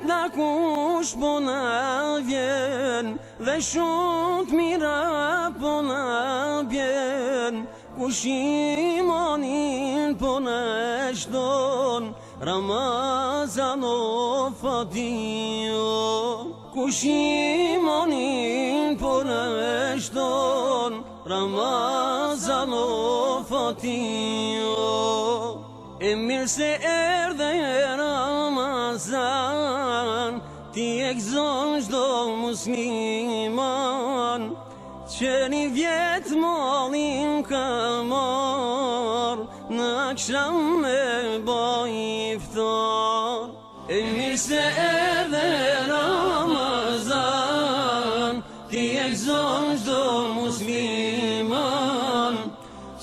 nga kush po na vjen, dhe shumë të mira po na bjen. Kush imonin po na shton, Ramazan o fatio. Kush imonin po na shton, Ramazan o fatio. E mirë se erdhe Ramazan, ti e gëzon çdo musliman, që një vjet mollin ka marr, në akşam me boj iftar. E mirë se erdhe Ramazan, ti e gëzon çdo musliman,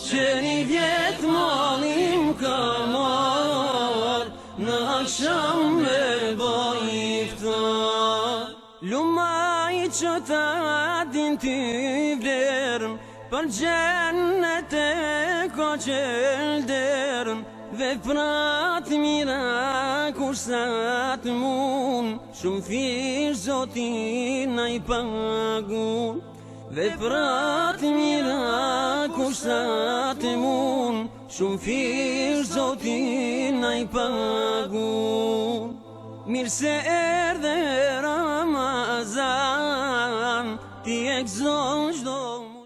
që një vjet mollin ka marr, në akşam me boj iftar. Lumaj që ta din t'i vlerën, për gjennet e ka qelderën, veprat mira kur sa të mun, shumë fish Zotin na i pagun. Veprat mira kur sa të mun, shumë fish Zotin na i pagun. Mirë se erdhe Ramazan, ti e gëzon çdo